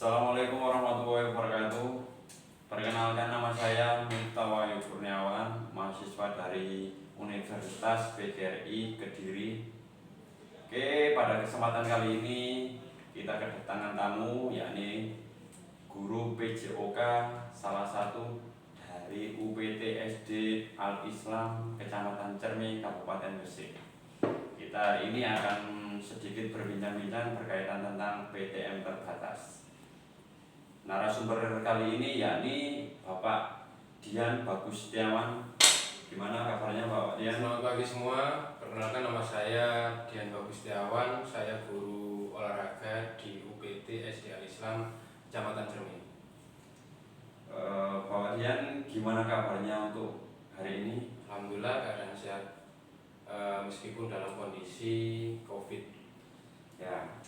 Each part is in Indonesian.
Assalamualaikum warahmatullahi wabarakatuh. Perkenalkan, nama saya Miftah Wahyu Kurniawan, mahasiswa dari Universitas PGRI Kediri. Oke, pada kesempatan kali ini kita kedatangan tamu, yakni guru PJOK salah satu dari UPT SD Al Islam Kecamatan Cermi, Kabupaten Gresik. Kita hari ini akan sedikit berbincang-bincang berkaitan tentang PTM terbatas. Narasumber kali ini yakni Bapak Dian Bagus Setiawan. Gimana kabarnya Bapak Dian? Selamat pagi semua, perkenalkan nama saya Dian Bagus Setiawan. Saya guru olahraga di UPT SD Al Islam Kecamatan Cermi. Bapak Dian, gimana kabarnya untuk hari ini? Alhamdulillah keadaan sehat, meskipun dalam kondisi COVID. Ya,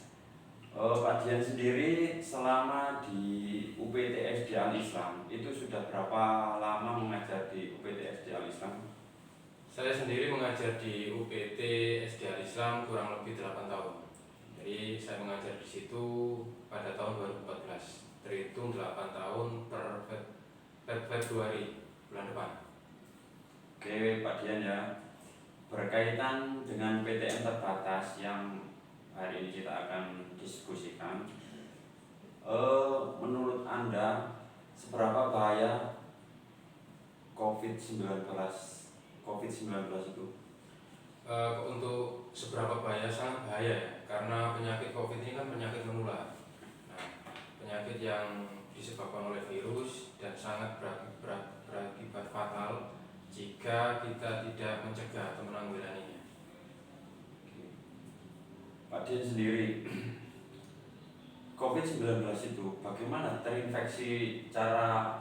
Pak Dian sendiri selama di UPT SD Al Islam itu sudah berapa lama mengajar di UPT SD Al Islam? Saya sendiri mengajar di UPT SD Al Islam kurang lebih 8 tahun. Jadi saya mengajar di situ pada tahun 2014. Terhitung 8 tahun per Februari bulan depan. Oke Pak Dian ya, berkaitan dengan PTM terbatas yang hari ini kita akan diskusikan, menurut Anda seberapa bahaya COVID-19 itu? Untuk seberapa bahaya, sangat bahaya ya, karena penyakit COVID ini kan penyakit menular. Nah, penyakit yang disebabkan oleh virus dan sangat berakibat fatal jika kita tidak mencegah atau menanggulanginya. Pak Dian sendiri, COVID-19 itu bagaimana terinfeksi, cara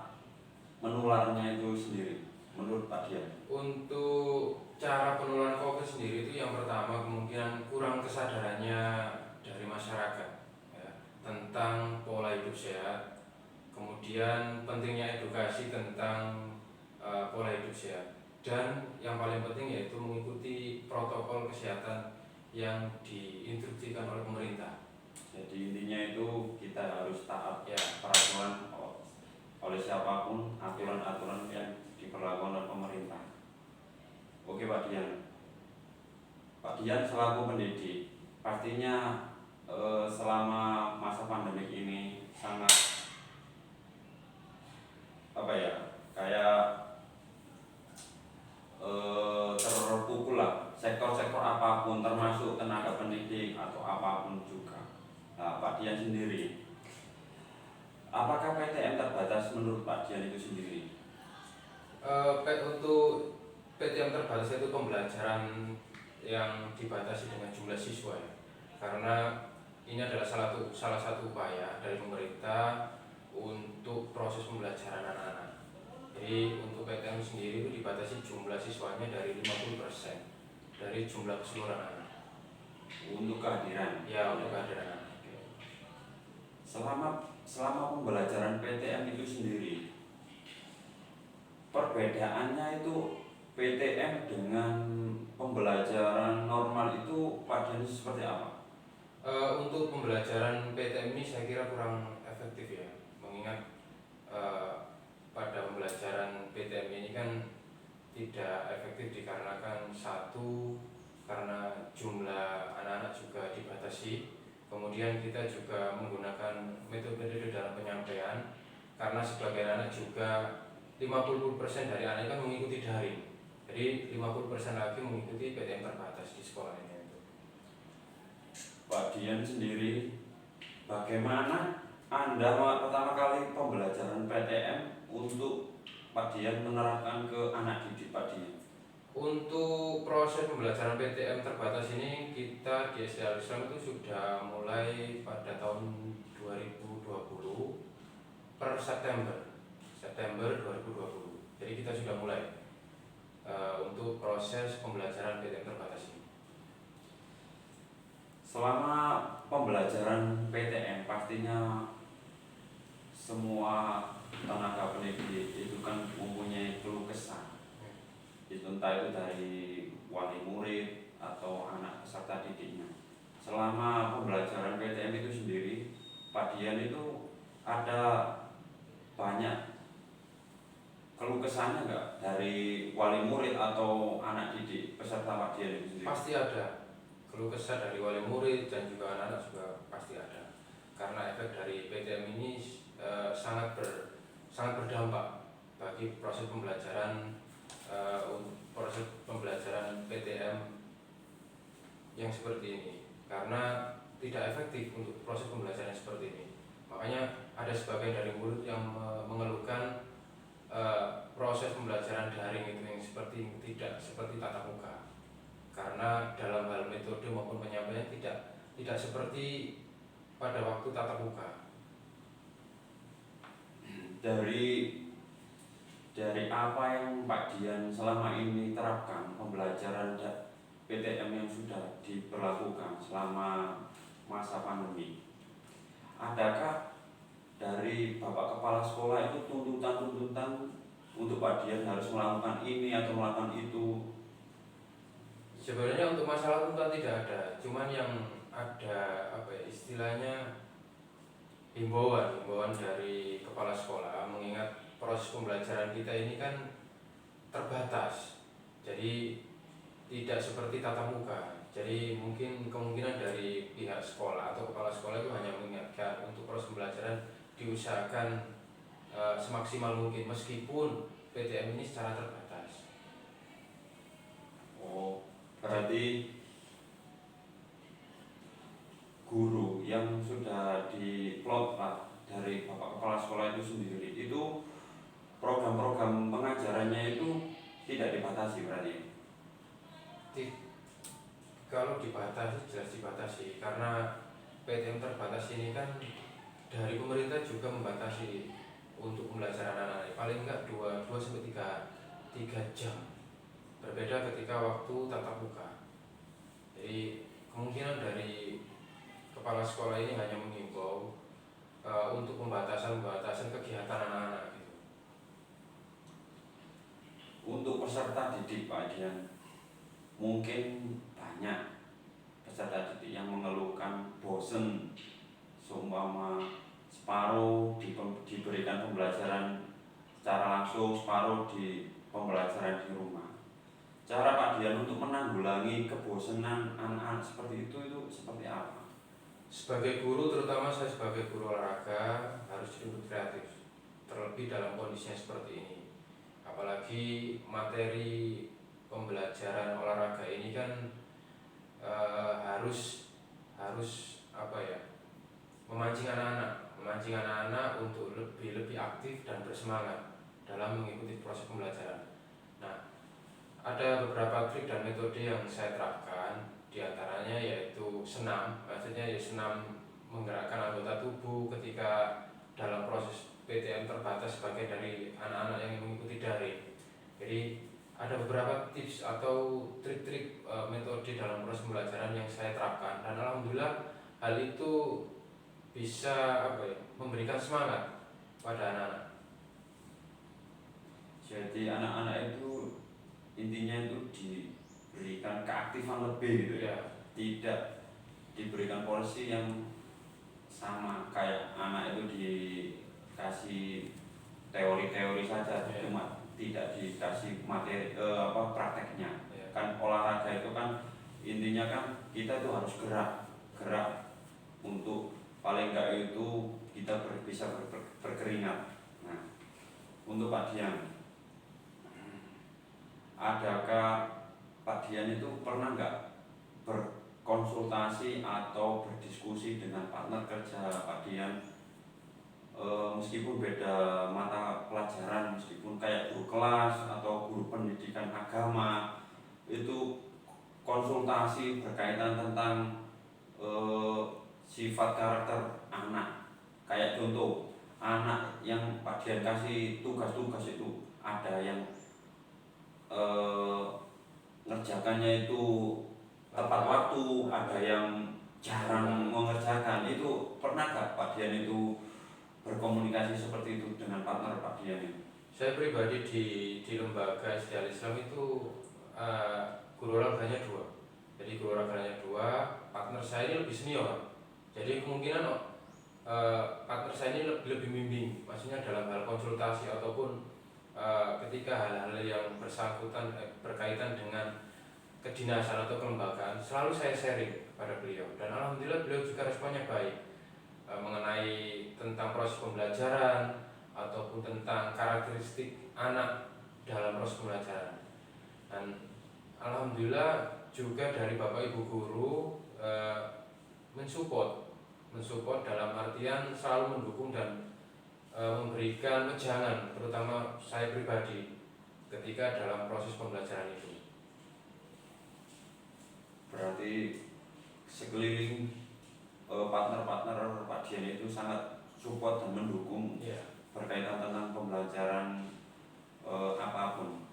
menularnya itu sendiri menurut Pak Dian? Untuk cara penularan COVID sendiri itu yang pertama kemungkinan kurang kesadarannya dari masyarakat ya, tentang pola hidup sehat. Kemudian pentingnya edukasi tentang pola hidup sehat, dan yang paling penting yaitu mengikuti protokol kesehatan yang diinstruksikan oleh pemerintah. Jadi intinya itu kita harus taat Ya, peraturan oleh siapapun, aturan-aturan yang diberlakukan oleh pemerintah. Oke Pak Dian selaku pendidik, pastinya selama masa pandemi ini sangat kayak terpukul lah, sektor-sektor apapun termasuk tenaga pendidik atau apapun juga. Nah, Pak Dian sendiri, apakah PTM terbatas menurut Pak Dian itu sendiri? Untuk PTM terbatas itu pembelajaran yang dibatasi dengan jumlah siswa ya. Karena ini adalah salah satu upaya dari pemerintah untuk proses pembelajaran anak-anak. Jadi untuk PTM sendiri itu dibatasi jumlah siswanya dari 50% dari jumlah keseluruhan anak. Untuk kehadiran? Ya, untuk kehadiran anak. Selama pembelajaran PTM itu sendiri, perbedaannya itu PTM dengan pembelajaran normal itu padanya seperti apa? Untuk pembelajaran PTM ini saya kira kurang efektif ya, mengingat pada pembelajaran PTM ini kan tidak efektif dikarenakan satu, karena jumlah anak-anak juga dibatasi. Kemudian kita juga menggunakan metode dalam penyampaian, karena sebagian anak juga 50% dari anak kan mengikuti daring. Jadi 50% lagi mengikuti PTM terbatas di sekolah ini. Pak Dian sendiri, bagaimana Anda pertama kali pembelajaran PTM untuk Pak Dian menerapkan ke anak didik Pak Dian? Untuk proses pembelajaran PTM terbatas ini kita di SD Al Islam itu sudah mulai pada tahun 2020 per September 2020. Jadi kita sudah mulai untuk proses pembelajaran PTM terbatas ini. Selama pembelajaran PTM pastinya semua tenaga pendidik itu kan mempunyai keluh kesah. Entah itu dari wali murid atau anak peserta didiknya. Selama pembelajaran PTM itu sendiri, Pak Dian itu ada banyak keluh kesahnya nggak dari wali murid atau anak didik peserta Padian itu sendiri? Pasti ada keluh kesah dari wali murid dan juga anak-anak juga pasti ada, karena efek dari PTM ini sangat berdampak bagi proses pembelajaran PTM yang seperti ini, karena tidak efektif untuk proses pembelajaran seperti ini. Makanya ada sebagian dari murid yang mengeluhkan proses pembelajaran daring itu yang tidak seperti tatap muka, karena dalam hal metode maupun penyampaian tidak seperti pada waktu tatap muka. Dari apa yang Pak Dian selama ini terapkan pembelajaran PTM yang sudah diberlakukan selama masa pandemi, adakah dari Bapak Kepala Sekolah itu tuntutan-tuntutan untuk Pak Dian harus melakukan ini atau melakukan itu? Sebenarnya untuk masalah tuntutan tidak ada, cuman yang ada istilahnya himbauan dari kepala sekolah, mengingat proses pembelajaran kita ini kan terbatas, jadi tidak seperti tatap muka. Jadi mungkin kemungkinan dari pihak sekolah atau kepala sekolah itu hanya mengingatkan untuk proses pembelajaran diusahakan semaksimal mungkin meskipun PTM ini secara terbatas. Oh, berarti guru yang sudah diplot Pak dari Bapak Kepala Sekolah itu sendiri, itu program-program pengajarannya itu tidak dibatasi berarti? Kalau dibatasi jelas dibatasi, karena PTM terbatas ini kan dari pemerintah juga membatasi untuk pembelajaran anak-anak paling enggak 2 sampai 3 jam. Berbeda ketika waktu tatap muka. Jadi kemungkinan dari kepala sekolah ini hanya mengimbau untuk pembatasan kegiatan anak-anak gitu. Untuk peserta didik Pak Dian, mungkin banyak peserta didik yang mengeluhkan bosen, seumpama separuh diberikan pembelajaran secara langsung, separuh di pembelajaran di rumah. Cara Pak Dian untuk menanggulangi kebosanan anak-anak seperti itu seperti apa? Sebagai guru, terutama saya sebagai guru olahraga, harus dituntut kreatif, terlebih dalam kondisinya seperti ini. Apalagi materi pembelajaran olahraga ini kan harus memancing anak-anak untuk lebih aktif dan bersemangat dalam mengikuti proses pembelajaran. Nah, ada beberapa trik dan metode yang saya terapkan, diantaranya yaitu senam, maksudnya ya senam menggerakkan anggota tubuh ketika dalam proses PTM terbatas sebagai dari anak-anak yang mengikuti daring. Jadi ada beberapa tips atau trik-trik metode dalam proses pembelajaran yang saya terapkan, dan alhamdulillah hal itu bisa memberikan semangat pada anak-anak. Jadi anak-anak itu intinya itu diberikan keaktifan lebih gitu ya, tidak diberikan porsi yang sama kayak anak itu dikasih teori-teori saja, cuma tidak dikasih materi prakteknya. Kan olahraga itu kan intinya kan kita tuh harus gerak untuk paling enggak itu kita bisa berkeringat. Nah, untuk Pak Dian, adakah Pak Dian itu pernah nggak berkonsultasi atau berdiskusi dengan partner kerja Pak Dian, meskipun beda mata pelajaran, meskipun kayak guru kelas atau guru pendidikan agama, itu konsultasi berkaitan tentang sifat karakter anak? Kayak contoh, anak yang Pak Dian kasih tugas-tugas itu ada yang ngerjakannya itu tepat waktu, ada yang jarang mengerjakan. Itu pernah gak Pak Dian itu berkomunikasi seperti itu dengan partner Pak Dian itu? Saya pribadi di lembaga Istiqlal Islam itu guru olahraganya 2. Jadi guru olahraganya 2, partner saya ini lebih senior. Jadi kemungkinan partner saya ini lebih bimbing, maksudnya dalam hal konsultasi ataupun ketika hal-hal yang bersangkutan berkaitan dengan kedinasan atau kelembagaan, selalu saya sharing kepada beliau, dan alhamdulillah beliau juga responnya baik mengenai tentang proses pembelajaran ataupun tentang karakteristik anak dalam proses pembelajaran. Dan alhamdulillah juga dari Bapak Ibu guru mensupport dalam artian selalu mendukung dan memberikan wejangan, terutama saya pribadi ketika dalam proses pembelajaran itu. Berarti sekeliling partner-partner Pak Dian itu sangat support dan mendukung berkaitan tentang pembelajaran apapun.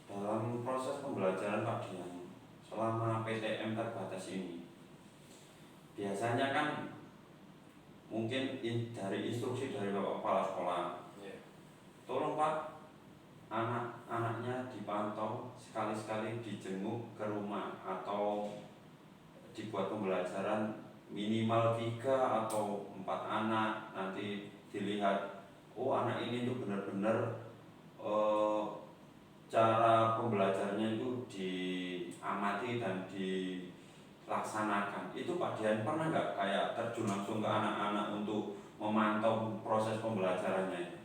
Dalam proses pembelajaran Pak Dian selama PTM terbatas ini, biasanya kan mungkin dari instruksi dari Bapak Kepala Sekolah, tolong Pak, anak-anaknya dipantau, sekali-sekali dijenguk ke rumah atau dibuat pembelajaran minimal 3 atau 4 anak, nanti dilihat, oh anak ini tuh benar-benar cara pembelajarannya itu diamati dan dilaksanakan. Itu Pak Dian pernah nggak kayak terjun langsung ke anak-anak untuk memantau proses pembelajarannya?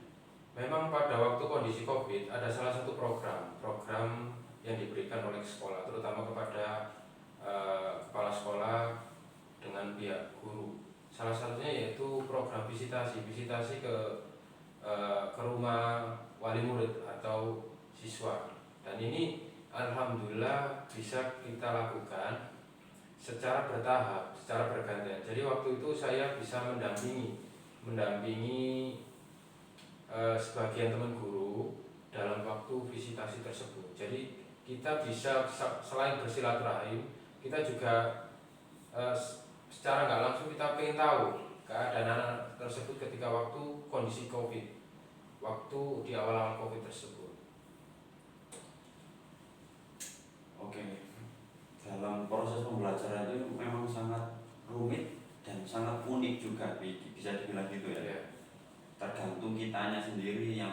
Memang pada waktu kondisi COVID ada salah satu program yang diberikan oleh sekolah, terutama kepada kepala sekolah dengan pihak guru. Salah satunya yaitu program visitasi ke rumah wali murid atau siswa. Dan ini alhamdulillah bisa kita lakukan secara bertahap, secara bergantian. Jadi waktu itu saya bisa mendampingi sebagian teman guru dalam waktu visitasi tersebut. Jadi kita bisa selain bersilaturahim, kita juga secara nggak langsung kita pengen tahu keadaan anak tersebut ketika waktu kondisi COVID, waktu di awal-awal COVID tersebut. Oke, dalam proses pembelajaran itu memang sangat rumit dan sangat unik juga, bisa dibilang gitu ya. Tergantung kitanya sendiri yang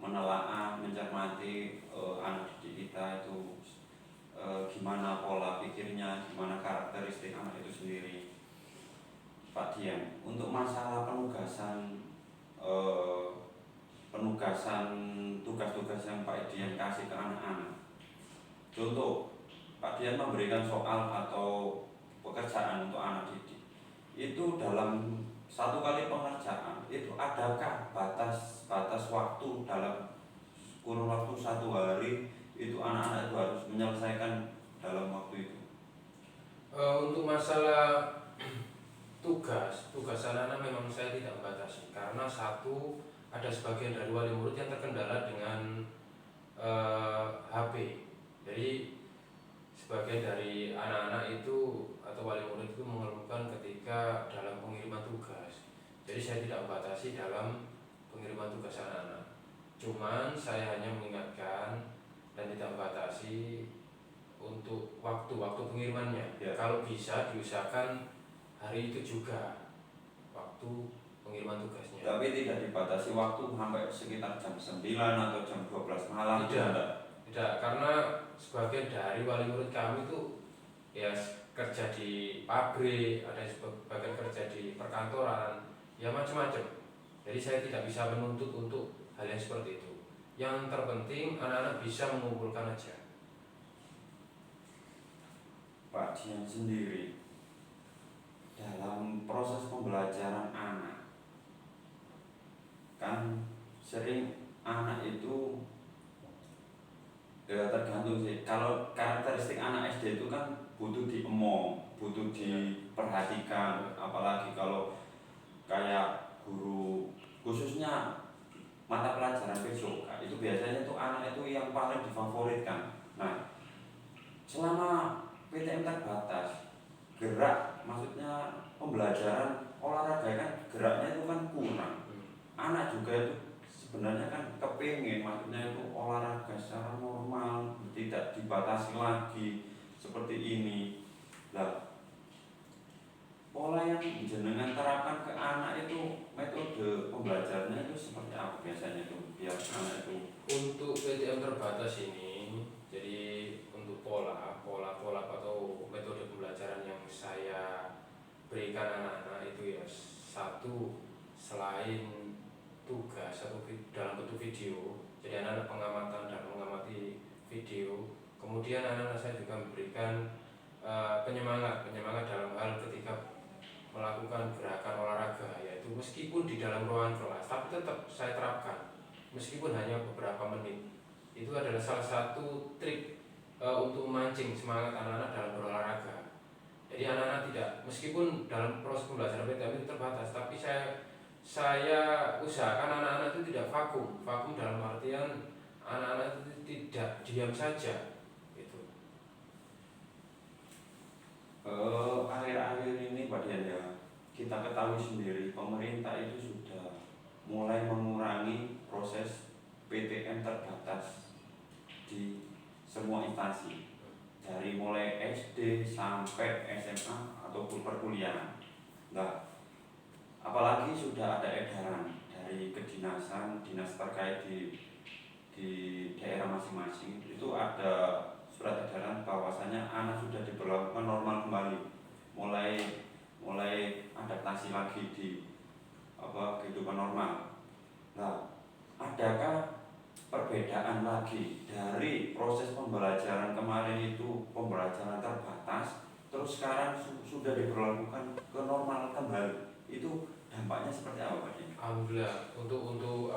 menelaah, mencermati anak didik kita itu gimana pola pikirnya, gimana karakteristik anak itu sendiri. Pak Dian, untuk masalah penugasan tugas-tugas yang Pak Dian kasih ke anak-anak, contoh Pak Dian memberikan soal atau pekerjaan untuk anak didik, itu dalam 1 kali pengerjaan itu adakah batas waktu dalam kurun waktu 1 hari itu anak-anak itu harus menyelesaikan dalam waktu itu? Untuk masalah tugas anak-anak memang saya tidak membatasi, karena satu, ada sebagian dari wali murid yang terkendala dengan HP. Jadi sebagian dari anak-anak itu atau wali murid itu mengeluhkan ketika dalam pengiriman tugas. Jadi saya tidak membatasi dalam pengiriman tugas anak-anak. Cuman saya hanya mengingatkan dan tidak membatasi untuk waktu pengirimannya. Kalau bisa diusahakan hari itu juga waktu pengiriman tugasnya. Tapi tidak dibatasi waktu sampai sekitar jam 9 atau jam 12 malam? Tidak, karena sebagian dari wali murid kami itu ya kerja di pabrik, ada sebagian kerja di perkantoran, ya macam-macam. Jadi saya tidak bisa menuntut untuk hal yang seperti itu. Yang terpenting anak-anak bisa mengumpulkan aja. Pak Dian sendiri dalam proses pembelajaran anak, kan sering anak itu tergantung sih. Kalau karakteristik anak SD itu kan butuh diemong, butuh diperhatikan, apalagi kalau kayak guru khususnya mata pelajaran fisika itu biasanya tuh anak itu yang paling difavoritkan. Nah, selama PTM terbatas, gerak, maksudnya pembelajaran olahraga kan geraknya itu kan kurang. Anak juga itu sebenarnya kan kepingin, maksudnya itu olahraga secara normal, tidak dibatasi lagi seperti ini. Nah, pola yang jenengan terapkan ke anak itu metode pembelajarannya itu seperti apa biasanya itu biar anak itu Untuk PTM terbatas ini, jadi untuk pola atau metode pembelajaran yang saya berikan anak-anak itu ya satu, selain tugas dalam bentuk video, jadi anak-anak pengamatan dan mengamati video. Kemudian anak-anak saya juga memberikan penyemangat dalam hal ketika melakukan gerakan olahraga, yaitu meskipun di dalam ruangan kelas tapi tetap saya terapkan meskipun hanya beberapa menit. Itu adalah salah satu trik untuk memancing semangat anak-anak dalam berolahraga. Jadi anak-anak tidak, meskipun dalam proses pembelajaran PTM itu terbatas, tapi saya usahakan anak-anak itu tidak vakum dalam artian anak-anak itu tidak diam saja gitu. akhir-akhir ini Pak Dian ya kita ketahui sendiri pemerintah itu sudah mulai mengurangi proses PTM terbatas di semua instansi dari mulai SD sampai SMA ataupun perkuliahan. Nah, apalagi sudah ada edaran dari kedinasan dinas terkait di daerah masing-masing itu ada surat edaran bahwasanya anak sudah diberlakukan normal kembali, mulai adaptasi lagi di kehidupan normal. Nah, adakah perbedaan lagi dari proses pembelajaran kemarin itu pembelajaran terbatas terus sekarang sudah diberlakukan ke normal kembali, itu dampaknya seperti apa Pak? Alhamdulillah untuk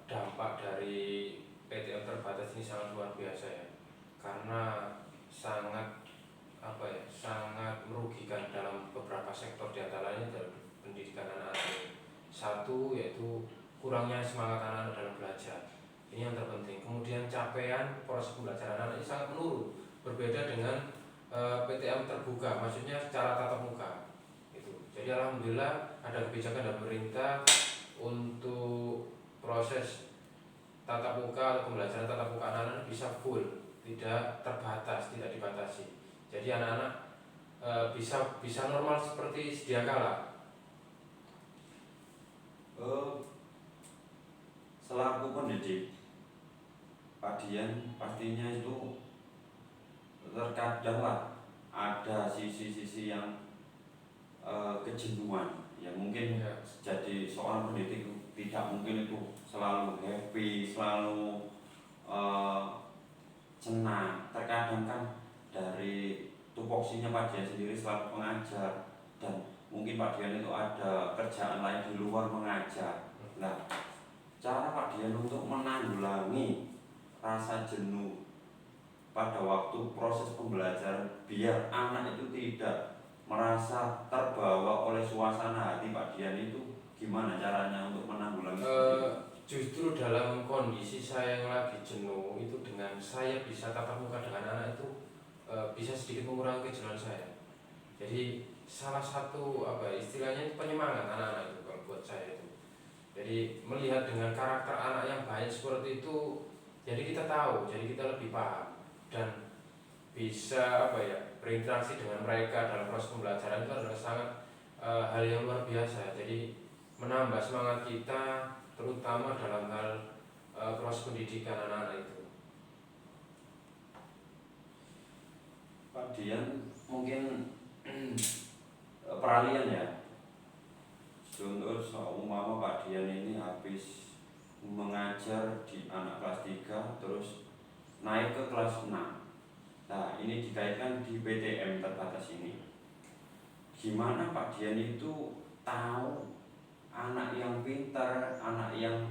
dampak dari PTM terbatas ini sangat luar biasa ya, karena sangat sangat merugikan dalam beberapa sektor, diantaranya dalam pendidikan anak-anak. Satu yaitu kurangnya semangat anak-anak dalam belajar, ini yang terpenting. Kemudian capaian proses pembelajaran anak ini sangat menurun, berbeda dengan PTM terbuka, maksudnya secara tatap muka itu. Jadi alhamdulillah ada kebijakan dari pemerintah untuk proses tatap muka atau pembelajaran tatap muka anak-anak bisa full, tidak terbatas, tidak dibatasi. Jadi anak-anak bisa normal seperti sedia kala. Selaku pendidik, Pak Dian pastinya itu terkadang lah ada sisi-sisi yang kejenuhan. Ya mungkin Ya. jadi seorang pendidik tidak mungkin itu selalu happy, selalu senang. Terkadang kan dari tupoksinya Pak Dian sendiri selaku pengajar dan mungkin Pak Dian itu ada kerjaan lain di luar mengajar. Nah, cara Pak Dian untuk menanggulangi rasa jenuh pada waktu proses pembelajaran biar anak itu tidak merasa terbawa oleh suasana hati Pak Dian itu gimana caranya untuk menanggulangi Justru dalam kondisi saya yang lagi jenuh itu, dengan saya bisa tatap muka dengan anak itu bisa sedikit mengurangi kejenuhan saya. Jadi salah satu istilahnya itu penyemangat anak-anak itu kalau buat saya itu. Jadi melihat dengan karakter anak yang baik seperti itu, jadi kita tahu, jadi kita lebih paham dan bisa berinteraksi dengan mereka dalam proses pembelajaran itu adalah sangat hal yang luar biasa. Jadi menambah semangat kita terutama dalam hal proses pendidikan anak-anak itu. Pak Dian mungkin peralihan ya. Contoh seumpama Pak Dian ini habis mengajar di anak kelas 3 terus naik ke kelas 6. Nah, ini dikaitkan di PTM terbatas ini. Gimana Pak Dian itu tahu anak yang pintar, anak yang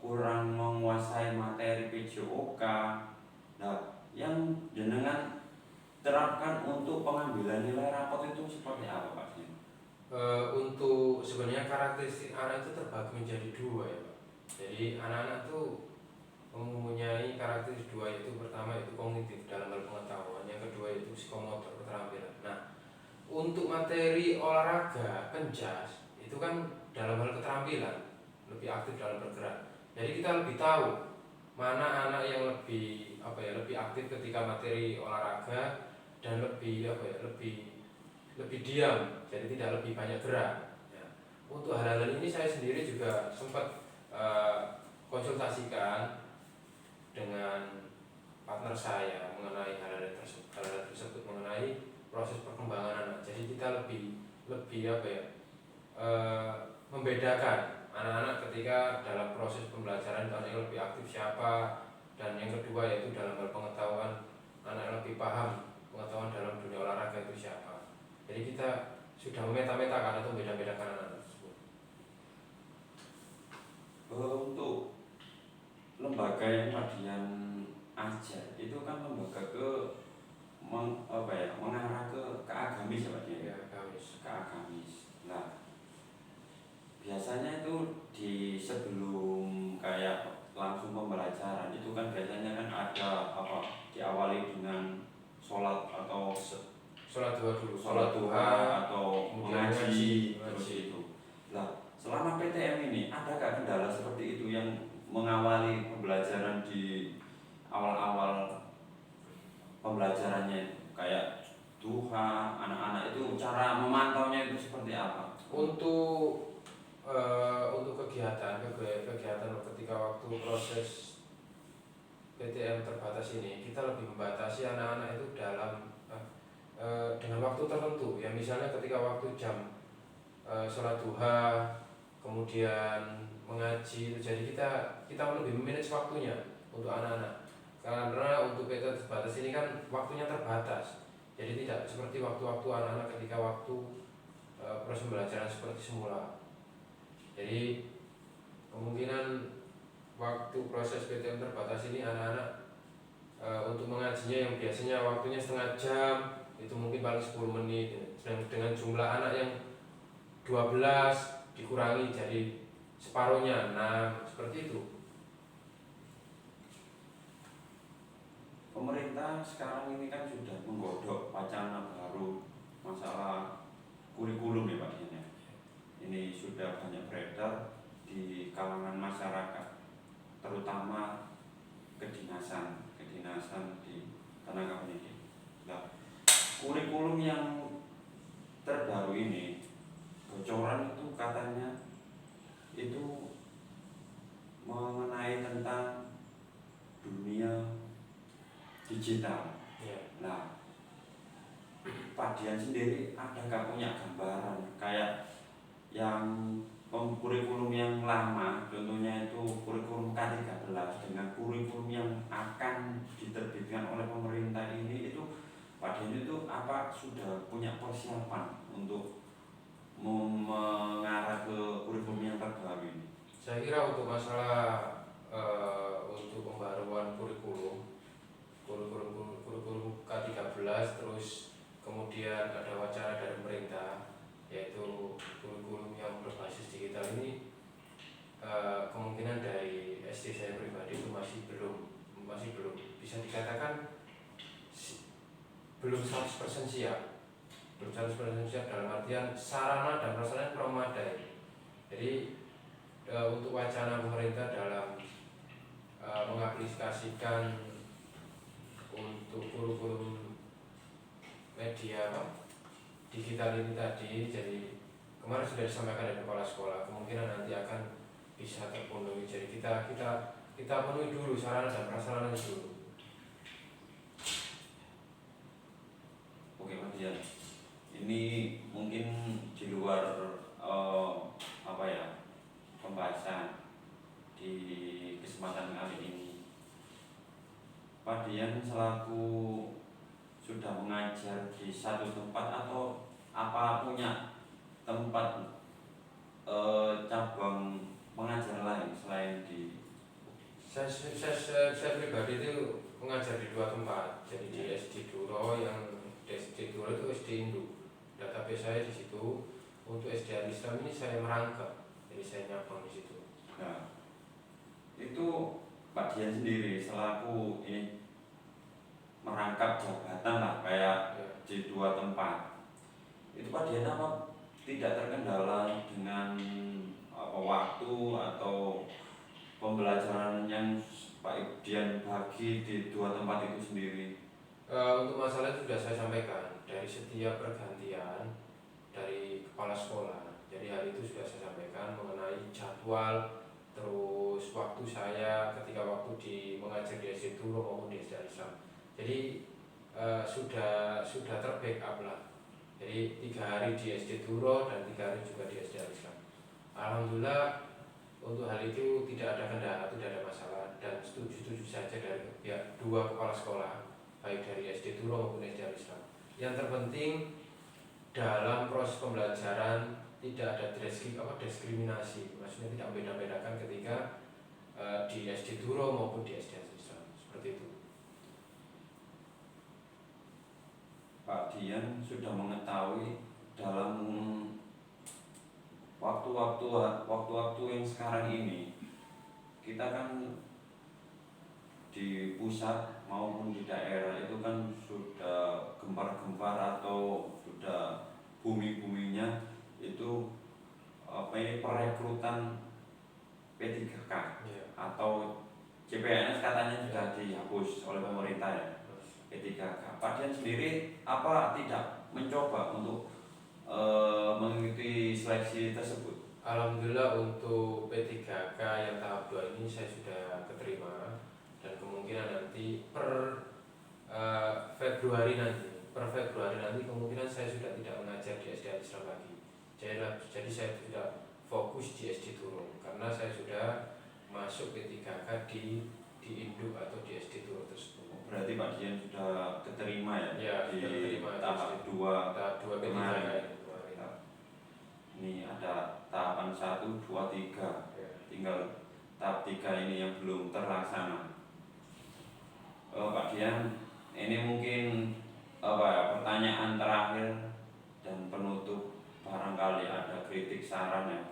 kurang menguasai materi PJOK, nah yang jenengan terapkan untuk pengambilan nilai rapot itu seperti apa Pak Dian? Untuk sebenarnya karakteristik anak itu terbagi menjadi dua ya Pak. Jadi anak-anak itu mempunyai karakteristik dua, yaitu pertama itu kognitif dalam hal pengetahuan, yang kedua itu psikomotor keterampilan. Nah, untuk materi olahraga penjas itu kan dalam hal keterampilan lebih aktif dalam bergerak. Jadi kita lebih tahu mana anak yang lebih aktif ketika materi olahraga dan lebih lebih diam, jadi tidak lebih banyak gerak. Ya. Untuk hal-hal ini saya sendiri juga sempat konsultasikan dengan partner saya mengenai hal-hal tersebut mengenai proses perkembangan anak. Jadi kita lebih lebih apa ya membedakan anak-anak ketika dalam proses pembelajaran, anak yang lebih aktif siapa, dan yang kedua yaitu dalam hal pengetahuan, anak yang lebih paham pengetahuan dalam dunia olahraga itu siapa. Jadi kita sudah memeta-metakan atau membeda-bedakan anak tersebut. Untuk lembaga yang Padian ajar itu kan lembaga mengarah ke agamis ya Pak Dian? Ya, agamis. Ke agamis. Nah, biasanya itu di sebelum kayak langsung pembelajaran itu kan biasanya kan ada diawali dengan sholat atau Sholat duha dulu, sholat duha atau kemudian mengaji terus ngaji. itu. Nah, selama PTM ini adakah kendala seperti itu yang mengawali pembelajaran di awal-awal pembelajarannya kayak duha, anak-anak itu cara memantaunya itu seperti apa? Untuk kegiatan ketika waktu proses PTM terbatas ini, kita lebih membatasi anak-anak itu dalam dengan waktu tertentu. Ya misalnya ketika waktu jam sholat duha, kemudian mengaji, jadi kita lebih memanage waktunya untuk anak-anak. Karena untuk PTM terbatas ini kan waktunya terbatas. Jadi tidak seperti waktu-waktu anak-anak ketika waktu proses pembelajaran seperti semula. Jadi kemungkinan waktu proses PTM terbatas ini anak-anak untuk mengajinya yang biasanya waktunya setengah jam itu mungkin paling 10 menit, dengan jumlah anak yang 12 dikurangi jadi separuhnya 6, seperti itu. Pemerintah sekarang ini kan sudah menggodok wacana baru masalah kurikulum ya Pak Dian ya. Ini sudah banyak beredar di kalangan masyarakat, terutama kedinasan di tenaga pendidik. Nah, kurikulum yang terbaru ini bocoran itu katanya itu mengenai tentang dunia digital. Nah, Pak Dian sendiri adakah punya gambaran kayak yang kurikulum yang lama, contohnya itu kurikulum K13 dengan kurikulum yang akan diterbitkan oleh pemerintah ini, itu Pak Dian itu apa sudah punya persiapan untuk mengarah ke kurikulum yang terbaru ini? Saya kira untuk masalah untuk pembaruan kurikulum K13, terus kemudian ada wacana dari pemerintah yaitu kurikulum yang berbasis digital ini, kemungkinan dari SD saya pribadi itu masih belum bisa dikatakan belum 100% siap. Belum 100% siap dalam artian sarana dan prasarana kurang memadai. Jadi untuk wacana pemerintah dalam mengaplikasikan untuk kurikulum media digital ini tadi, jadi kemarin sudah disampaikan dari kepala sekolah, kemungkinan nanti akan bisa terpenuhi. Jadi kita penuhi dulu sarana dan prasarana dulu. Oke Pak Dian, ini mungkin di luar pembahasan di kesempatan kali ini. Pak Dian selaku sudah mengajar di satu tempat atau apa punya tempat cabang mengajar lain selain di? Saya pribadi itu mengajar di 2 tempat. Jadi di SD Duro, yang SD Duro itu SD Hindu. Database saya di situ. Untuk SD Al-Islam ini saya merangkap, jadi saya nyabang di situ. Nah, itu Pak Dian sendiri selaku ini merangkap jabatan lah kayak di 2 tempat. Itu Pak Dian apa tidak terkendala dengan waktu atau pembelajaran yang Pak Dian bagi di 2 tempat itu sendiri? Untuk masalah itu sudah saya sampaikan dari setiap pergantian dari kepala sekolah. Jadi hal itu sudah saya sampaikan mengenai jadwal, terus waktu saya ketika waktu mengajar di SD Duro maupun di SD Islam. Jadi sudah terbackup lah. Jadi 3 hari di SD Duro dan 3 hari juga di SD Islam. Alhamdulillah untuk hal itu tidak ada kendala, tidak ada masalah dan setuju-setuju saja dari pihak dua kepala sekolah baik dari SD Duro maupun SD Islam. Yang terpenting dalam proses pembelajaran tidak ada diskriminasi, maksudnya tidak membeda-bedakan ketika di SD Duro maupun di SD Islam, seperti itu. Pak Dian sudah mengetahui dalam waktu-waktu yang sekarang ini kita kan di pusat maupun di daerah itu kan sudah gempar-gempar atau sudah bumi-buminya itu perekrutan P3K atau CPNS katanya sudah dihapus oleh pemerintah ya. P3K. Pak Dian sendiri apa tidak mencoba untuk mengikuti seleksi tersebut? Alhamdulillah untuk P3K yang tahap 2 ini saya sudah keterima dan kemungkinan nanti per Februari nanti kemungkinan saya sudah tidak mengajar di SD Islam lagi. Jadi saya sudah fokus di SD Duro karena saya sudah masuk P3K di induk atau di SD Duro tersebut. Berarti Pak Dian sudah keterima ya di keterima tahap 2 P3K. Ini ada tahapan 1, 2, 3 Ya. Tinggal tahap 3 ini yang belum terlaksana. Pak Dian, ini mungkin pertanyaan terakhir dan penutup, barangkali ada kritik saran ya.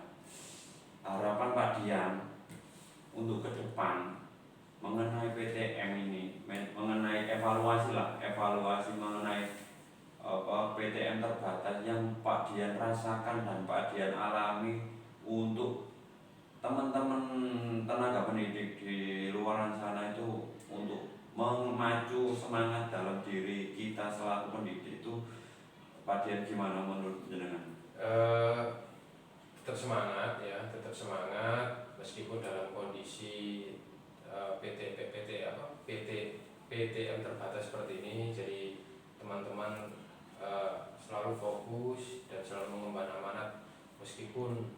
Harapan Pak Dian untuk ke depan mengenai PTM ini, mengenai evaluasi mengenai PTM terbatas yang Pak Dian rasakan dan Pak Dian alami untuk teman-teman tenaga pendidik di luaran sana itu untuk memacu semangat dalam diri kita selaku pendidik itu, Pak Dian gimana menurut jenengan? Tetap semangat meskipun dalam kondisi PTM terbatas seperti ini. Jadi teman-teman selalu fokus dan selalu mengemban amanat meskipun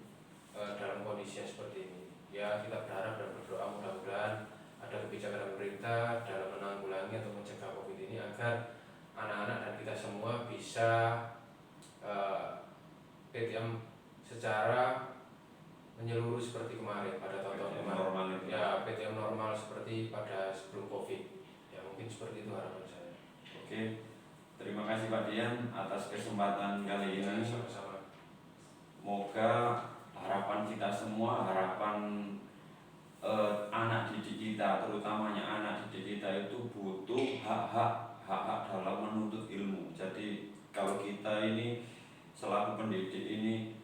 dalam kondisi yang seperti ini. Ya, kita berharap dan berdoa mudah-mudahan ada kebijakan pemerintah dalam menanggulangi atau mencegah COVID ini agar anak-anak dan kita semua bisa PTM secara menyeluruh seperti kemarin pada tahun-tahun kemarin. Ya, PTM normal seperti pada sebelum COVID. Ya, mungkin seperti itu harapan saya. Oke. Terima kasih Pak Dian atas kesempatan kali ini. Sama-sama. Semoga harapan kita semua, harapan anak didik kita, terutamanya anak didik kita itu butuh hak-hak dalam menuntut ilmu. Jadi kalau kita ini selaku pendidik ini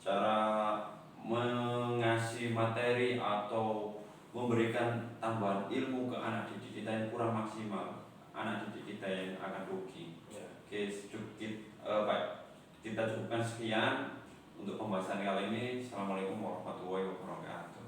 cara mengasih materi atau memberikan tambahan ilmu ke anak didik kita yang kurang maksimal, anak didik kita yang akan rugi. Oke, Pak, kita cukupkan sekian untuk pembahasan kali ini. Assalamualaikum warahmatullahi wabarakatuh.